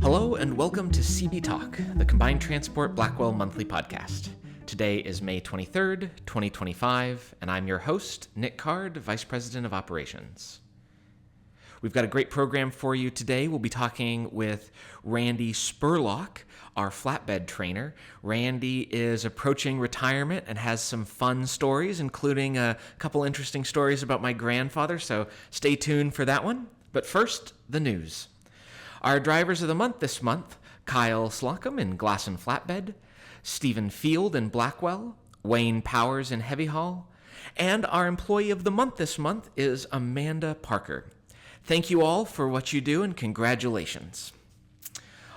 Hello and welcome to CB Talk, the Combined Transport Blackwell Monthly Podcast. Today is May 23rd, 2025, and I'm your host, Nick Card, Vice President of Operations. We've got a great program for you today. We'll be talking with Randy Spurlock, our flatbed trainer. Randy is approaching retirement and has some fun stories, including a couple interesting stories about my grandfather, so stay tuned for that one. But first, the news. Our drivers of the month this month, Kyle Slocum in Glasson Flatbed, Stephen Field in Blackwell, Wayne Powers in Heavy Haul, and our employee of the month this month is Amanda Parker. Thank you all for what you do and congratulations.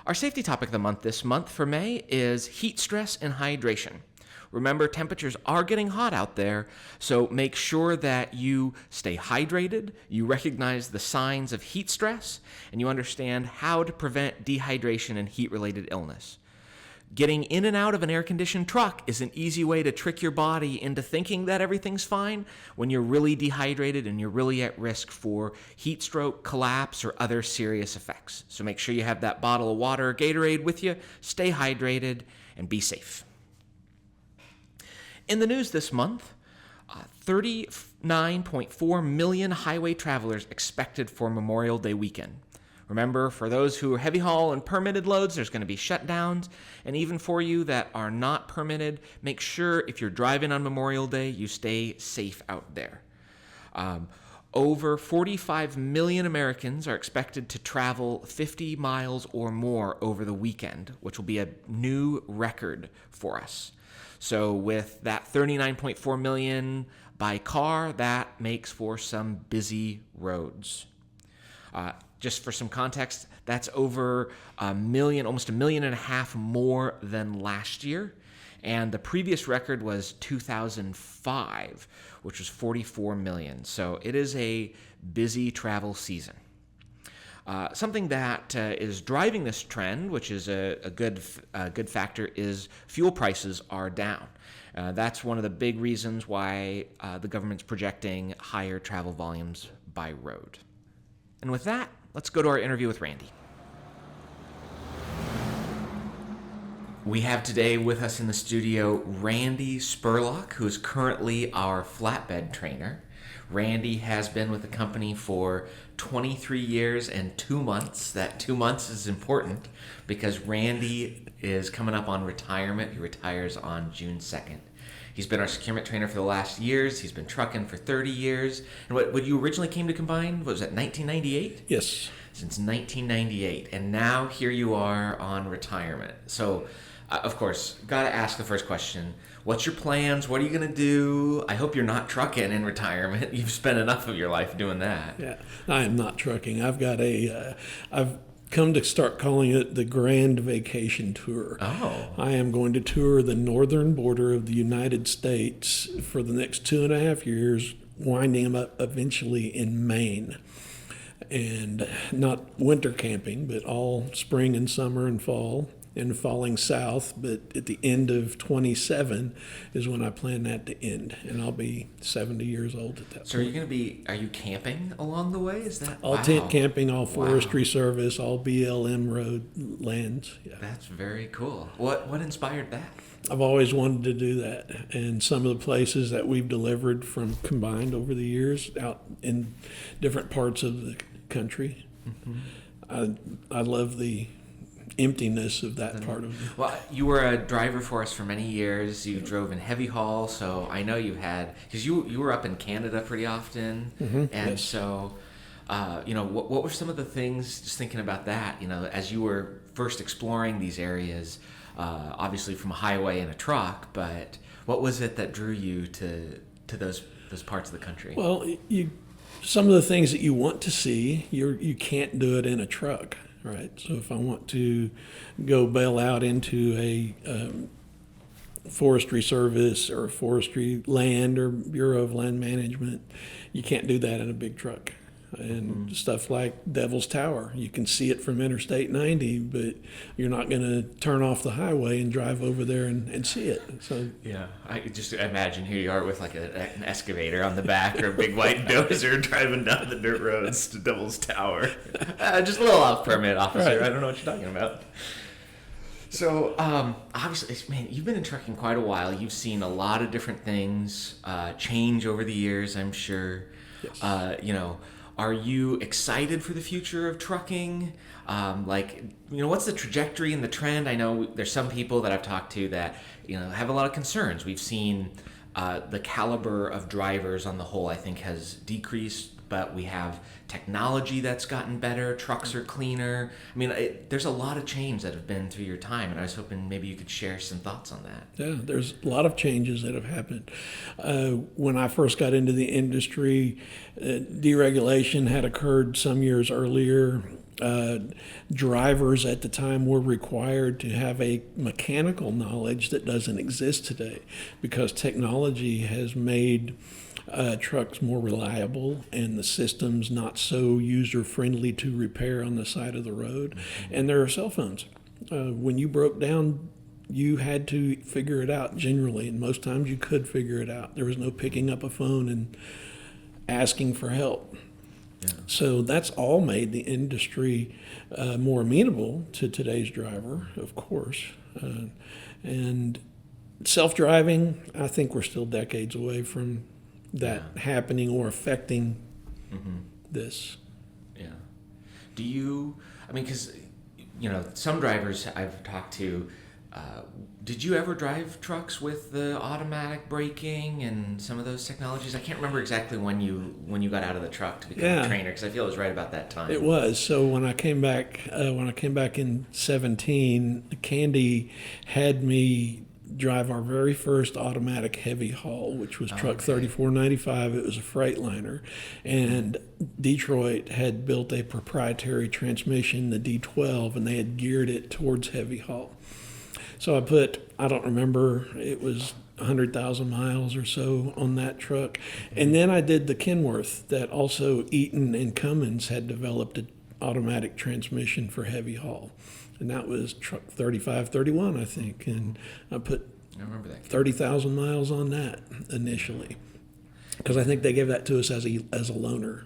Our safety topic of the month this month for May is heat stress and hydration. Remember, temperatures are getting hot out there, so make sure that you stay hydrated, you recognize the signs of heat stress, and you understand how to prevent dehydration and heat-related illness. Getting in and out of an air-conditioned truck is an easy way to trick your body into thinking that everything's fine when you're really dehydrated and you're really at risk for heat stroke, collapse, or other serious effects. So make sure you have that bottle of water or Gatorade with you, stay hydrated, and be safe. In the news this month, 39.4 million highway travelers expected for Memorial Day weekend. Remember, for those who are heavy haul and permitted loads, there's going to be shutdowns. And even for you that are not permitted, make sure if you're driving on Memorial Day, you stay safe out there. Over 45 million Americans are expected to travel 50 miles or more over the weekend, which will be a new record for us. So with that 39.4 million by car, that makes for some busy roads. Just for some context, that's over a million, almost 1.5 million more than last year. And the previous record was 2005, which was 44 million. So it is a busy travel season. Something that is driving this trend, which is a good factor, is fuel prices are down. That's one of the big reasons why the government's projecting higher travel volumes by road. And with that, let's go to our interview with Randy. We have today with us in the studio Randy Spurlock, who is currently our flatbed trainer. Randy has been with the company for 23 years and 2 months. That 2 months is important because Randy is coming up on retirement. He retires on June 2nd. He's been our securement trainer for the last years. He's been trucking for 30 years. And what you originally came to Combine, was that 1998? Yes. Since 1998. And now here you are on retirement. So, of course, got to ask the first question. What's your plans? What are you going to do? I hope you're not trucking in retirement. You've spent enough of your life doing that. Yeah, I am not trucking. I've come to start calling it the Grand Vacation Tour. Oh. I am going to tour the northern border of the United States for the next 2.5 years, winding up eventually in Maine. And not winter camping, but all spring and summer and fall, and falling south. But at the end of 27 is when I plan that to end, and I'll be 70 years old at that So point. are you camping along the way? Is that All wow. tent camping, all forestry service, all BLM road lands. Yeah. That's very cool. What inspired that? I've always wanted to do that, and some of the places that we've delivered from Combined over the years out in different parts of the country. Mm-hmm. I love the emptiness of that part of it. Well, you were a driver for us for many years. You drove in heavy haul, so I know you had, because you were up in Canada pretty often, and yes. so what were some of the things, just thinking about that, as you were first exploring these areas, obviously from a highway and a truck, but what was it that drew you to those parts of the country? Well, some of the things that you want to see, you can't do it in a truck. Right. So if I want to go bail out into a forestry service or forestry land or Bureau of Land Management, you can't do that in a big truck. and stuff like Devil's Tower. You can see it from Interstate 90, but you're not going to turn off the highway and drive over there and see it. So Yeah, I could just imagine here you are with like an excavator on the back or a big white dozer driving down the dirt roads to Devil's Tower. Just a little off permit, officer. Right. I don't know what you're talking about. So, obviously, man, you've been in trucking quite a while. You've seen a lot of different things change over the years, I'm sure. Yes. Are you excited for the future of trucking? What's the trajectory and the trend? I know there's some people that I've talked to that, have a lot of concerns. We've seen the caliber of drivers on the whole, I think, has decreased, but we have technology that's gotten better. Trucks are cleaner. I mean, there's a lot of change that have been through your time, and I was hoping maybe you could share some thoughts on that. Yeah, there's a lot of changes that have happened. When I first got into the industry, deregulation had occurred some years earlier. Drivers at the time were required to have a mechanical knowledge that doesn't exist today because technology has made trucks more reliable and the systems not so user-friendly to repair on the side of the road. And there are cell phones. When you broke down, you had to figure it out generally, and most times you could figure it out. There was no picking up a phone and asking for help. Yeah. So that's all made the industry more amenable to today's driver, of course. And self-driving, I think we're still decades away from that happening or affecting this. Yeah. Because, some drivers I've talked to, did you ever drive trucks with the automatic braking and some of those technologies? I can't remember exactly when you got out of the truck to become a trainer, because I feel it was right about that time. It was. So when I came back in 2017, Candy had me drive our very first automatic heavy haul, which was truck 3495. It was a Freightliner, and Detroit had built a proprietary transmission, the D12, and they had geared it towards heavy haul. So I don't remember, it was 100,000 miles or so on that truck. And then I did the Kenworth that also Eaton and Cummins had developed an automatic transmission for heavy haul. And that was truck 3531, I think. And I remember that 30,000 miles on that initially, because I think they gave that to us as a loaner.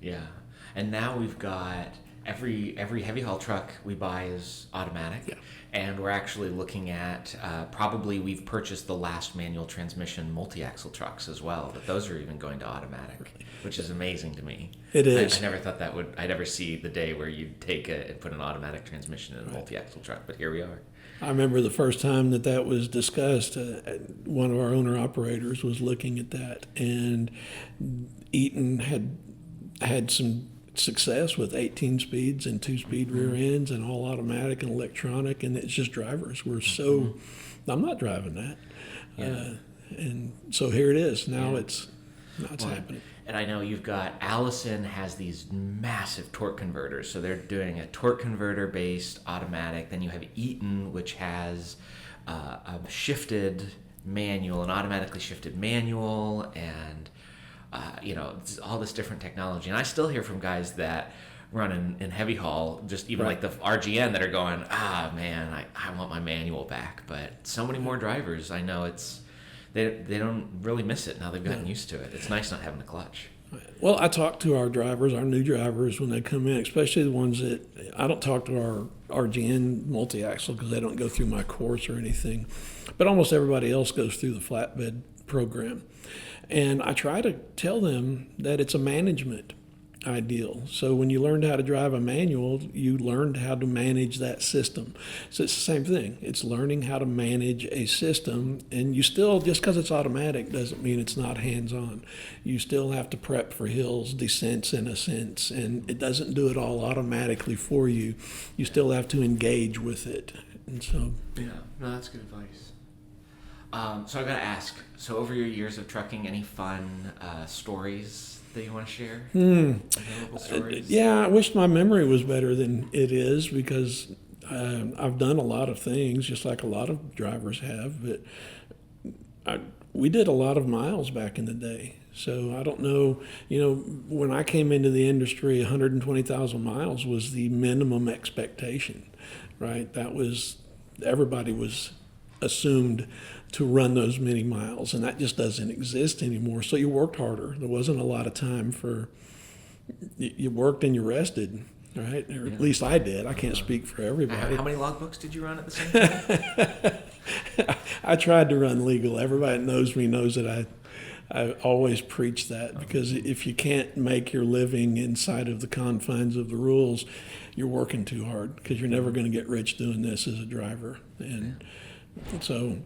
Yeah, and now we've got every heavy haul truck we buy is automatic. Yeah. And we're actually looking at probably we've purchased the last manual transmission multi-axle trucks as well, but those are even going to automatic, which is amazing to me. It is. I never thought I'd ever see the day where you'd take and put an automatic transmission in a multi-axle truck, but here we are. I remember the first time that was discussed, one of our owner-operators was looking at that, and Eaton had some success with 18 speeds and 2-speed rear ends and all automatic and electronic, and it's just drivers were so I'm not driving that. And so here it is now. It's happening. And I know you've got Allison has these massive torque converters, so they're doing a torque converter based automatic. Then you have Eaton, which has a shifted manual, an automatically shifted manual, and all this different technology. And I still hear from guys that run in heavy haul, just even like the RGN, that are going, man, I want my manual back. But so many more drivers, I know they don't really miss it now they've gotten used to it. It's nice not having a clutch. Well, I talk to our drivers, our new drivers, when they come in, especially the ones that I don't talk to our RGN multi-axle because they don't go through my course or anything. But almost everybody else goes through the flatbed program. And I try to tell them that it's a management ideal. So when you learned how to drive a manual, you learned how to manage that system. So it's the same thing. It's learning how to manage a system, and you still, just because it's automatic doesn't mean it's not hands-on. You still have to prep for hills, descents, and ascents, and it doesn't do it all automatically for you. You still have to engage with it. And so, that's good advice. So I got to ask, so over your years of trucking, any fun stories that you want to share? Stories? I wish my memory was better than it is, because I've done a lot of things, just like a lot of drivers have. But we did a lot of miles back in the day. So I don't know, when I came into the industry, 120,000 miles was the minimum expectation, right? Everybody was assumed to run those many miles, and that just doesn't exist anymore. So you worked harder. There wasn't a lot of time you worked and you rested, right? Or at least I did. I can't speak for everybody. How many logbooks did you run at the same time? I tried to run legal. Everybody that knows me knows that I always preach that, because if you can't make your living inside of the confines of the rules, you're working too hard, because you're never going to get rich doing this as a driver. And so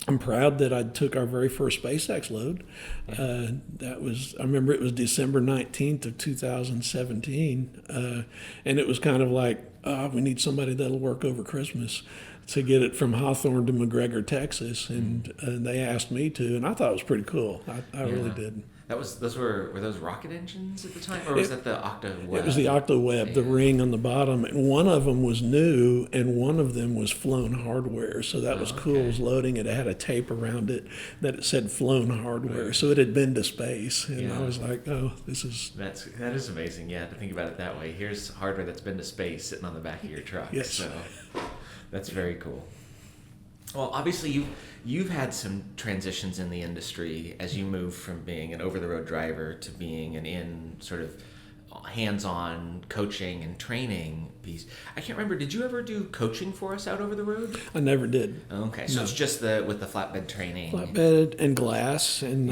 I'm proud that I took our very first SpaceX load. I remember it was December 19th of 2017, and it was kind of like, we need somebody that'll work over Christmas to get it from Hawthorne to McGregor, Texas, and they asked me to, and I thought it was pretty cool. I really did. Were those rocket engines at the time, or was that the OctaWeb? It was the OctaWeb, the ring on the bottom, and one of them was new, and one of them was flown hardware. So that was cool. It was loading. It had a tape around it that it said flown hardware. So it had been to space, and I was like, oh, that is amazing. Yeah, to think about it that way. Here's hardware that's been to space sitting on the back of your truck. Yes. So that's very cool. Well, obviously you've had some transitions in the industry as you move from being an over-the-road driver to being an in sort of hands-on coaching and training piece. I can't remember, did you ever do coaching for us out over the road? I never did. Okay, so it's just with the flatbed training. Flatbed and glass, and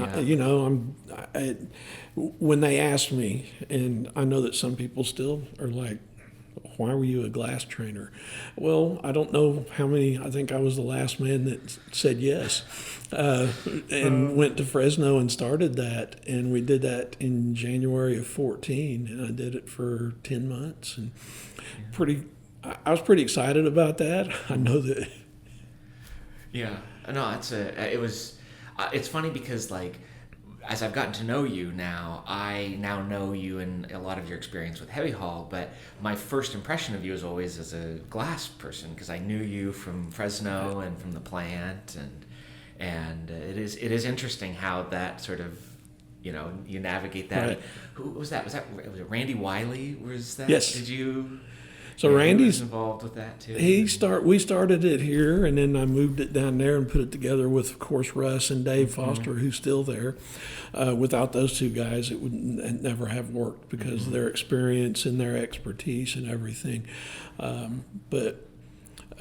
when they asked me, and I know that some people still are like, why were you a glass trainer? Well, I don't know how many. I think I was the last man that said yes, and went to Fresno and started that. And we did that in January of 2014, and I did it for 10 months. And I was pretty excited about that. I know that. Yeah, no, it's funny because as I've gotten to know you now, I now know you and a lot of your experience with heavy haul, but my first impression of you is always as a glass person, because I knew you from Fresno and from the plant, and it is interesting how that sort of, you navigate that. Right. Who was that? Was it Randy Wiley? Was that? Yes. Did you? So Randy's involved with that too. We started it here, and then I moved it down there and put it together with, of course, Russ and Dave Foster, who's still there. Without those two guys, it would never have worked, because of their experience and their expertise and everything. But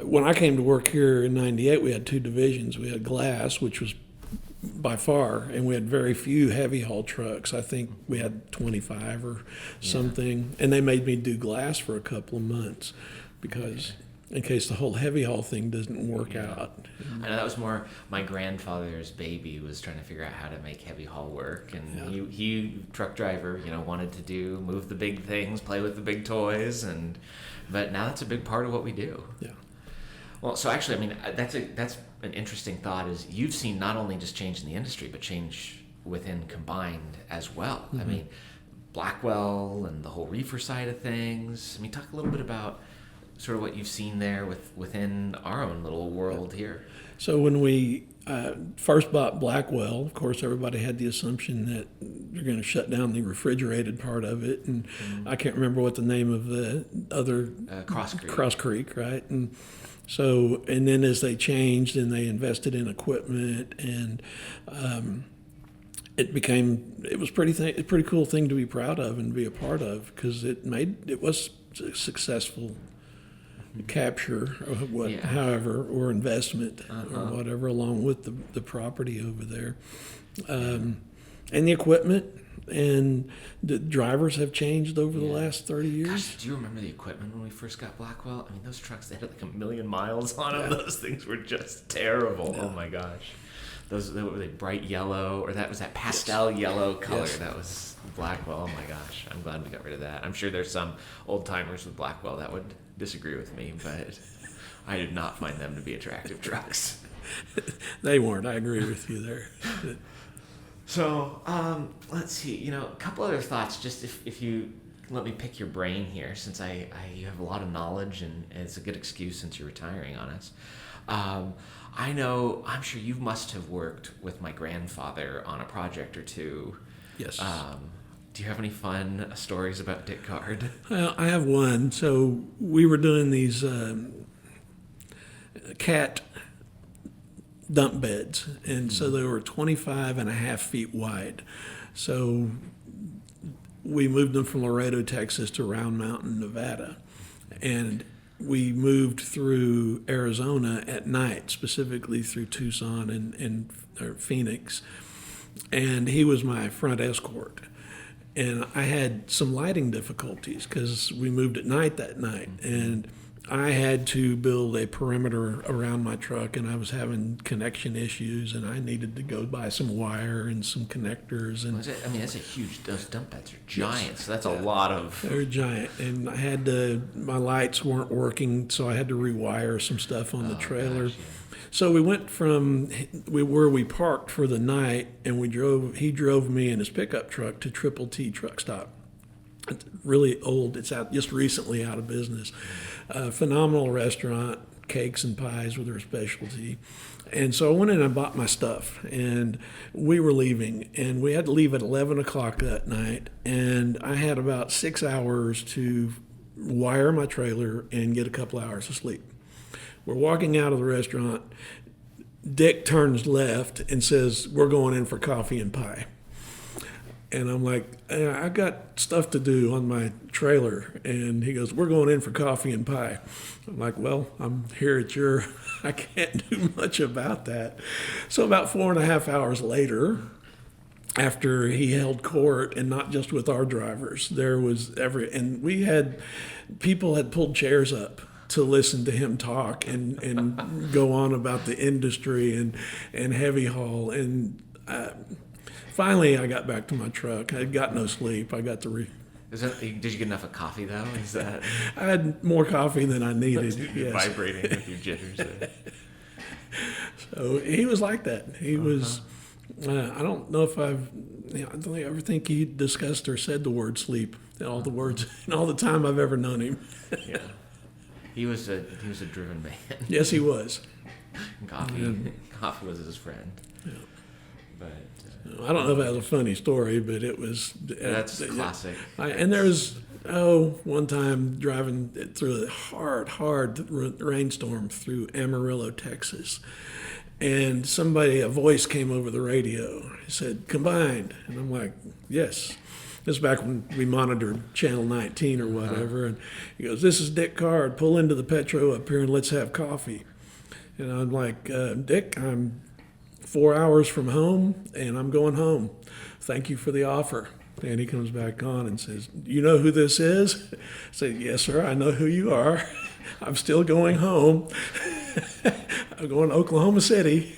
when I came to work here in '98, we had two divisions. We had glass, which was by far, and we had very few heavy haul trucks. I think we had 25 or something, and they made me do glass for a couple of months, because in case the whole heavy haul thing doesn't work out. I know that was more my grandfather's baby, was trying to figure out how to make heavy haul work, and he truck driver, wanted to move the big things, play with the big toys, but now that's a big part of what we do. Yeah. Well, so actually, I mean, that's an interesting thought, is you've seen not only just change in the industry, but change within Combined as well. I mean, Blackwell and the whole reefer side of things. I mean, talk a little bit about sort of what you've seen there within our own little world here. So when we first bought Blackwell, of course, everybody had the assumption that you're going to shut down the refrigerated part of it, and I can't remember what the name of the other Cross Creek, right? And so, and then as they changed and they invested in equipment, and it was a pretty cool thing to be proud of and be a part of, because it was a successful capture or however, or investment or whatever, along with the property over there, and the equipment. And the drivers have changed over the last 30 years. Gosh, do you remember the equipment when we first got Blackwell? I mean, those trucks, they had like 1 million miles on them. Those things were just terrible. Oh my gosh. They were bright yellow, or that pastel yellow color. Yes. That was Blackwell. Oh my gosh. I'm glad we got rid of that. I'm sure there's some old timers with Blackwell that would disagree with me, but I did not find them to be attractive trucks. They weren't. I agree with you there. So, let's see, a couple other thoughts, just if you let me pick your brain here, since you have a lot of knowledge, and it's a good excuse since you're retiring on us. I know, I'm sure you must have worked with my grandfather on a project or two. Yes. Do you have any fun stories about Dick Card? Well, I have one. So we were doing these cat dump beds, and so they were 25 and a half feet wide. So we moved them from Laredo, Texas to Round Mountain, Nevada. And we moved through Arizona at night, specifically through Tucson and Phoenix. And he was my front escort. And I had some lighting difficulties because we moved at night that night. And I had to build a perimeter around my truck, and I was having connection issues, and I needed to go buy some wire and some connectors. And I mean, that's a huge, those dump beds are giant, so that's a lot of... They're giant, and I had to, my lights weren't working, so I had to rewire some stuff on the trailer. Gosh, yeah. So we went from where we parked for the night, and he drove me in his pickup truck to Triple T Truck Stop. It's really old. It's out just recently out of business. Phenomenal restaurant, cakes and pies were their specialty. And so I went in and I bought my stuff, and we were leaving, and we had to leave at 11 o'clock that night, and I had about 6 hours to wire my trailer and get a couple hours of sleep. We're walking out of the restaurant. Dick turns left and says, "We're going in for coffee and pie." And I'm like, "I got stuff to do on my trailer." And he goes, "We're going in for coffee and pie." I'm like, "Well, I'm here at your, I can't do much about that." So about 4.5 hours later, after he held court, and not just with our drivers, there was and people had pulled chairs up to listen to him talk and go on about the industry and heavy haul. And finally, I got back to my truck. I got no sleep. I got to did you get enough of coffee, though? Is that... I had more coffee than I needed. Yes. Vibrating with your jitters there. So he was like that. He was, I don't know if I don't ever think he discussed or said the word sleep in all the time I've ever known him. Yeah. He was a driven man. Yes, he was. Coffee was his friend. Yeah. But I don't know if that was a funny story, but it was. That's classic. And there was one time driving through a hard rainstorm through Amarillo, Texas, and a voice came over the radio. It said, "Combined," and I'm like, "Yes." This is back when we monitored Channel 19 or whatever. And he goes, "This is Dick Card. Pull into the Petro up here and let's have coffee." And I'm like, "Dick, I'm 4 hours from home and I'm going home. Thank you for the offer." And he comes back on and says, "You know who this is?" I say, "Yes, sir. I know who you are. I'm still going home. I'm going to Oklahoma City."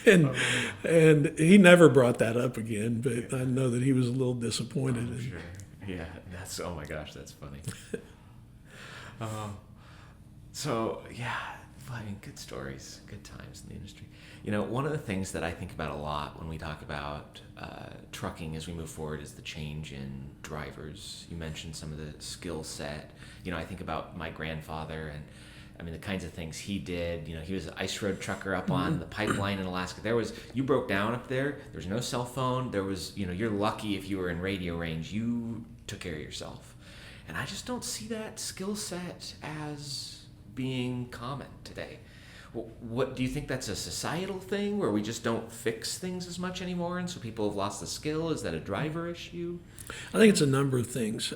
And he never brought that up again, but I know that he was a little disappointed. Oh, sure. Yeah, oh my gosh, that's funny. So, yeah, I mean, good stories, good times in the industry. You know, one of the things that I think about a lot when we talk about trucking as we move forward is the change in drivers. You mentioned some of the skill set. You know, I think about my grandfather and I mean, the kinds of things he did. You know, he was an ice road trucker up on the pipeline in Alaska. You broke down up there. There was no cell phone. You're lucky if you were in radio range. You took care of yourself. And I just don't see that skill set as being common today. What do you think that's a societal thing where we just don't fix things as much anymore, and so people have lost the skill? Is that a driver issue? I think it's a number of things.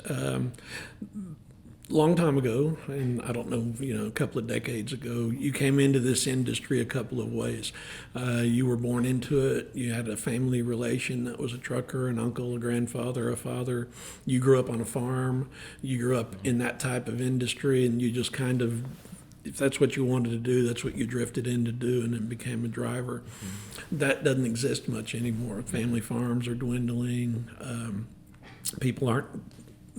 Long time ago, and I don't know, a couple of decades ago, you came into this industry a couple of ways. You were born into it. You had a family relation that was a trucker, an uncle, a grandfather, a father. You grew up on a farm. You grew up in that type of industry, and you just kind of, if that's what you wanted to do, that's what you drifted in to do, and then became a driver. Mm-hmm. That doesn't exist much anymore. Family farms are dwindling. People aren't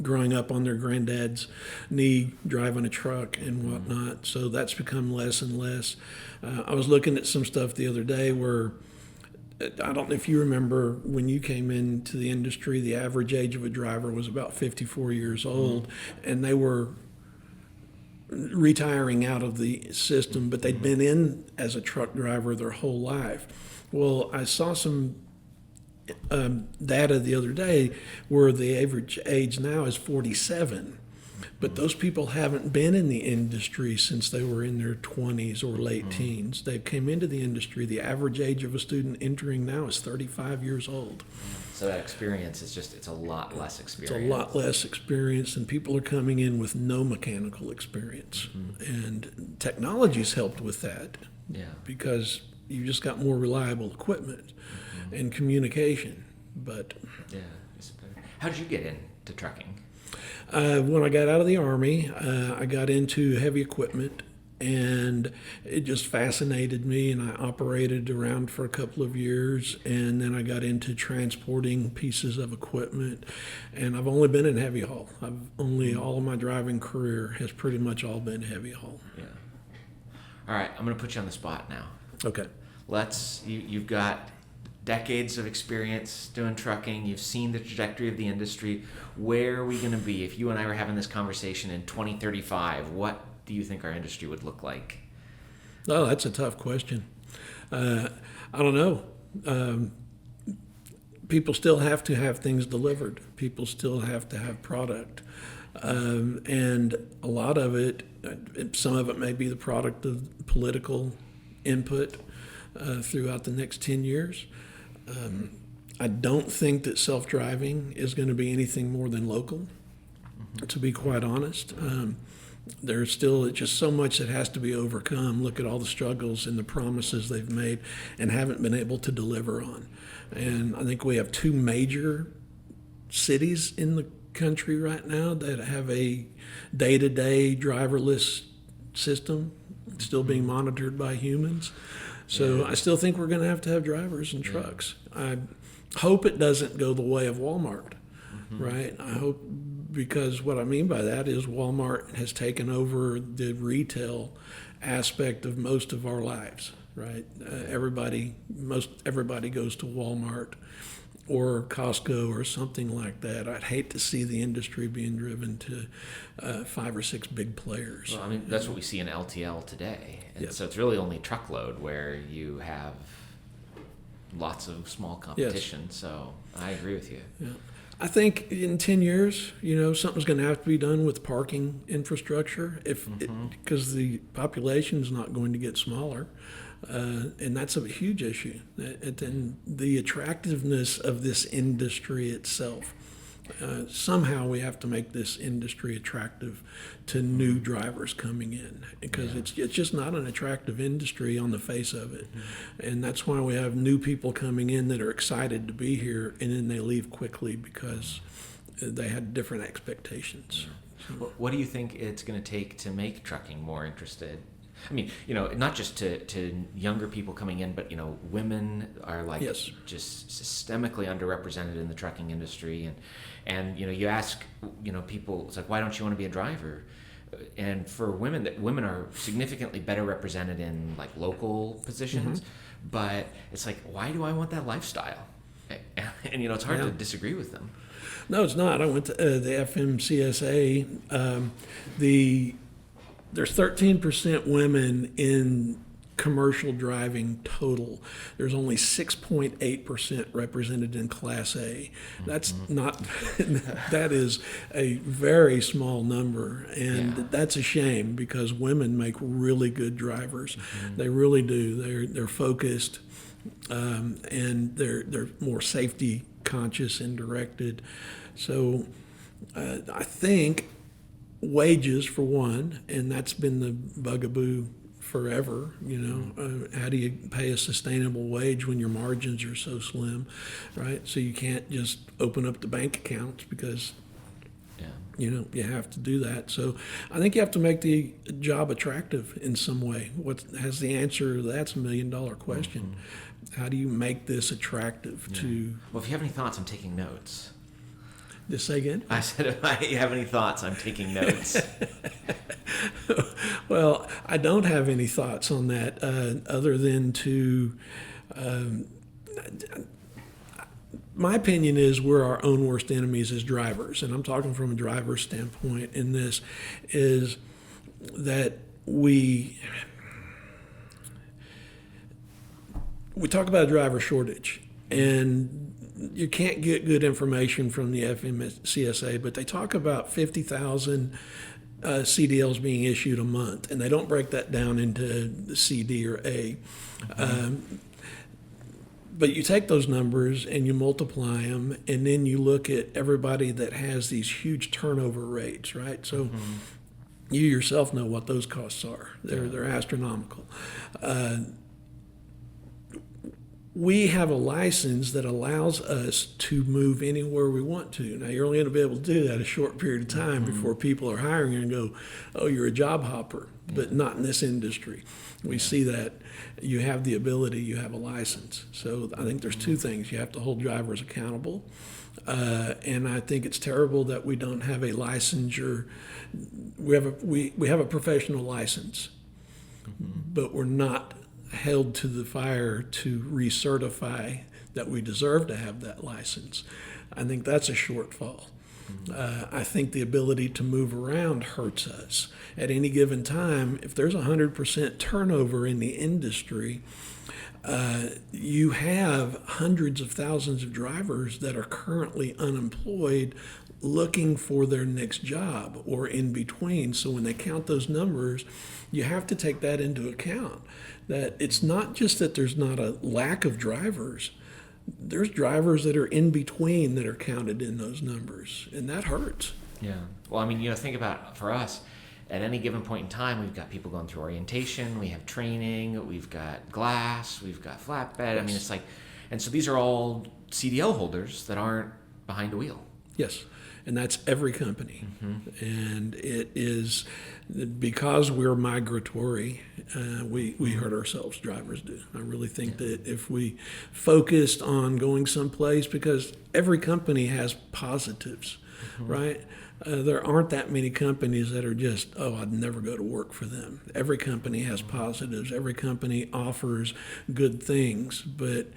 growing up on their granddad's knee driving a truck and whatnot, so that's become less and less. I was looking at some stuff the other day where, I don't know if you remember, when you came into the industry, the average age of a driver was about 54 years old, and they were retiring out of the system, but they'd been in as a truck driver their whole life. Well, I saw some data the other day where the average age now is 47. But those people haven't been in the industry since they were in their 20s or late teens. They came into the industry. The average age of a student entering now is 35 years old. So that experience is it's a lot less experience. It's a lot less experience, and people are coming in with no mechanical experience. And technology's helped with that because you just got more reliable equipment and communication. But how did you get into trucking? When I got out of the Army, I got into heavy equipment, and it just fascinated me, and I operated around for a couple of years, and then I got into transporting pieces of equipment, and I've only been in heavy haul. All of my driving career has pretty much all been heavy haul. Yeah. All right, I'm going to put you on the spot now. Okay. You've got decades of experience doing trucking. You've seen the trajectory of the industry. Where are we going to be if you and I were having this conversation in 2035? What do you think our industry would look like? Oh, that's a tough question. I don't know. People still have to have things delivered. People still have to have product. And a lot of it, some of it may be the product of political input throughout the next 10 years. I don't think that self-driving is going to be anything more than local, to be quite honest. There's still just so much that has to be overcome. Look at all the struggles and the promises they've made and haven't been able to deliver on. And I think we have two major cities in the country right now that have a day-to-day driverless system still being monitored by humans. So I still think we're going to have drivers and trucks. I hope it doesn't go the way of Walmart, right? I hope, because what I mean by that is Walmart has taken over the retail aspect of most of our lives, right? Everybody goes to Walmart or Costco or something like that. I'd hate to see the industry being driven to 5 or 6 big players. Well, I mean, that's what we see in LTL today. And so it's really only truckload where you have lots of small competition. Yes. So I agree with you. Yeah. I think in 10 years, something's going to have to be done with parking infrastructure because the population is not going to get smaller. And that's a huge issue. And the attractiveness of this industry itself, somehow we have to make this industry attractive to new drivers coming in, because it's just not an attractive industry on the face of it. And that's why we have new people coming in that are excited to be here, and then they leave quickly because they had different expectations. What do you think it's going to take to make trucking more interested? I mean, not just to younger people coming in, but, women are just systemically underrepresented in the trucking industry. And you ask, people, it's like, why don't you want to be a driver? And for women, women are significantly better represented in like local positions, but it's like, why do I want that lifestyle? And, it's hard to disagree with them. No, it's not. I went to the FMCSA. There's 13% women in commercial driving total. There's only 6.8% represented in Class A. That's that is a very small number, and that's a shame, because women make really good drivers. They really do. They're focused, and they're more safety conscious and directed. So I think wages, for one, and that's been the bugaboo forever. How do you pay a sustainable wage when your margins are so slim, right? So you can't just open up the bank accounts because you have to do that. So I think you have to make the job attractive in some way. What has the answer to that's $1 million question. How do you make this attractive to? Well, if you have any thoughts, I'm taking notes. Just say again? I said, if you have any thoughts, I'm taking notes. Well, I don't have any thoughts on that other than to, my opinion is we're our own worst enemies as drivers. And I'm talking from a driver's standpoint in this, is that we talk about a driver shortage, and you can't get good information from the FMCSA, but they talk about 50,000 CDLs being issued a month, and they don't break that down into C, D, or A. But you take those numbers and you multiply them, and then you look at everybody that has these huge turnover rates, right? So you yourself know what those costs are. They're astronomical. We have a license that allows us to move anywhere we want to. Now, you're only going to be able to do that a short period of time before people are hiring you and go, oh, you're a job hopper, but not in this industry. We see that you have the ability, you have a license. So I think there's two things. You have to hold drivers accountable. And I think it's terrible that we don't have a licensure. We have a professional license, but we're not held to the fire to recertify that we deserve to have that license. I think that's a shortfall. I think the ability to move around hurts us. At any given time, if there's 100% turnover in the industry, you have hundreds of thousands of drivers that are currently unemployed looking for their next job or in between. So when they count those numbers, you have to take that into account. That it's not just that there's not a lack of drivers. There's drivers that are in between that are counted in those numbers, and that hurts. Yeah. Well, I mean, think about, for us, at any given point in time, we've got people going through orientation, we have training, we've got glass, we've got flatbed. Yes. I mean, it's like, and so these are all CDL holders that aren't behind the wheel. Yes. And that's every company. And it is because we're migratory, we hurt ourselves, drivers do. I really think that if we focused on going someplace, because every company has positives, right? There aren't that many companies that are just, oh, I'd never go to work for them. Every company has positives. Every company offers good things, but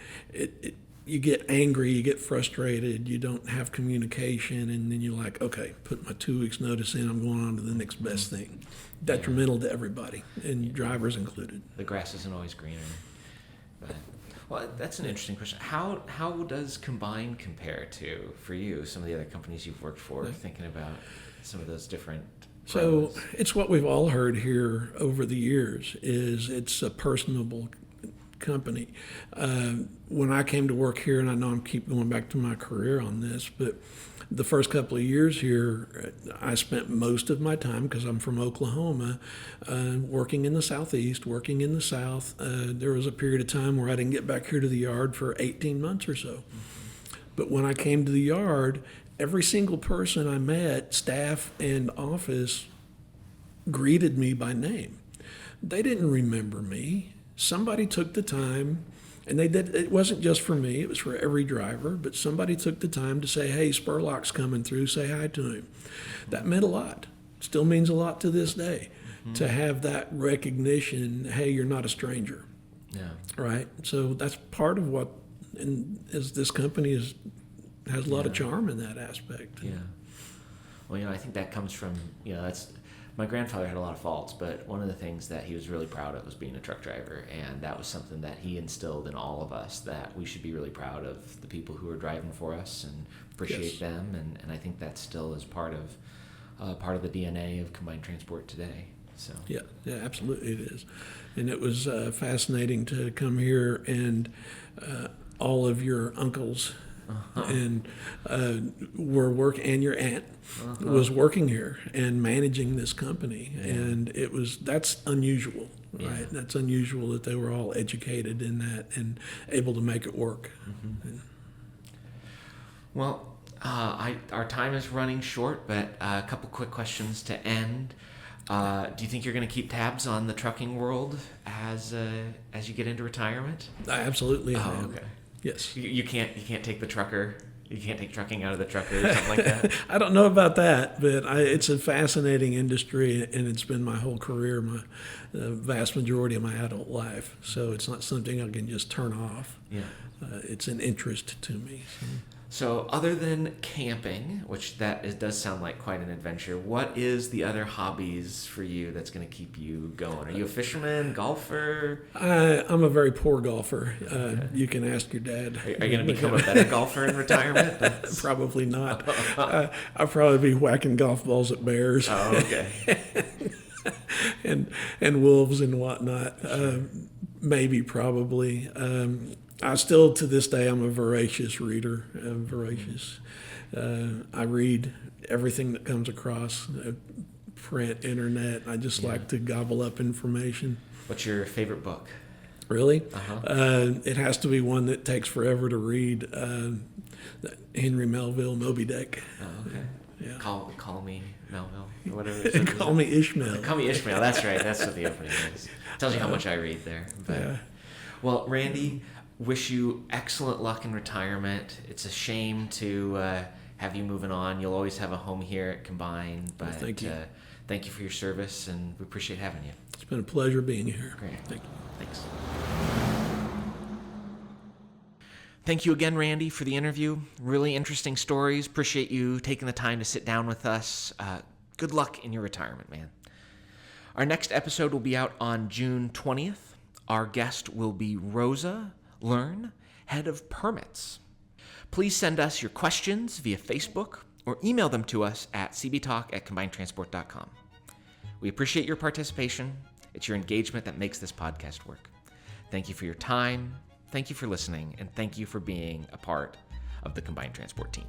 you get angry, you get frustrated, you don't have communication, and then you're like, okay, put my 2 weeks notice in, I'm going on to the next best thing. Detrimental to everybody, and drivers included. The grass isn't always greener. But, well, that's an interesting question. How does Combine compare to, for you, some of the other companies you've worked for, thinking about some of those different pros? So it's what we've all heard here over the years, is it's a personable company. When I came to work here, and I know I'm keep going back to my career on this, but the first couple of years here, I spent most of my time, because I'm from Oklahoma, working in the Southeast, working in the South. There was a period of time where I didn't get back here to the yard for 18 months or so. But when I came to the yard, every single person I met, staff and office, greeted me by name. They didn't remember me. Somebody took the time, and they did. It wasn't just for me, it was for every driver, but somebody took the time to say, hey, Spurlock's coming through, say hi to him. That meant a lot. Still means a lot to this day, to have that recognition, hey, you're not a stranger. Yeah. Right? So that's part of what, and as this company has a lot of charm in that aspect. Yeah. Well, I think that comes from, that's, my grandfather had a lot of faults, but one of the things that he was really proud of was being a truck driver, and that was something that he instilled in all of us, that we should be really proud of the people who are driving for us and appreciate them, and I think that still is part of the DNA of Combined Transport today. So yeah, absolutely it is. And it was fascinating to come here, and all of your uncles and and your aunt was working here and managing this company, and that's unusual, right? That's unusual that they were all educated in that and able to make it work. Well, our time is running short, but a couple quick questions to end. Do you think you're going to keep tabs on the trucking world as you get into retirement? Absolutely. Okay. Yes. You can't take the trucker. You can't take trucking out of the trucker or something like that. I don't know about that, but it's a fascinating industry, and it's been my whole career, the vast majority of my adult life. So it's not something I can just turn off. Yeah. It's an interest to me. So other than camping, which does sound like quite an adventure, what is the other hobbies for you that's going to keep you going? Are you a fisherman, golfer? I'm a very poor golfer. You can ask your dad. Are you going to become a better golfer in retirement? Probably not. I'll probably be whacking golf balls at bears. Oh, okay. and wolves and whatnot. Maybe, probably. I still, to this day, I'm a voracious reader. I'm voracious. I read everything that comes across, print, internet. I just like to gobble up information. What's your favorite book? Really? It has to be one that takes forever to read. Henry Melville, Moby Dick. Oh, okay. Yeah. Call me Melville, or whatever. Call me Ishmael. Call me Ishmael. That's right. That's what the opening is. Tells you how much I read there. But, Yeah. Well, Randy, wish you excellent luck in retirement. It's a shame to have you moving on. You'll always have a home here at Combine. But Well, thank you. Thank you for your service, and we appreciate having you. It's been a pleasure being here. Great. Thank you. Thanks. Thank you again, Randy, for the interview. Really interesting stories. Appreciate you taking the time to sit down with us. Good luck in your retirement, man. Our next episode will be out on June 20th. Our guest will be Rosa Learn, head of permits. Please send us your questions via Facebook or email them to us at cbtalk@combinedtransport.com. We appreciate your participation. It's your engagement that makes this podcast work. Thank you for your time. Thank you for listening, and thank you for being a part of the Combined Transport team.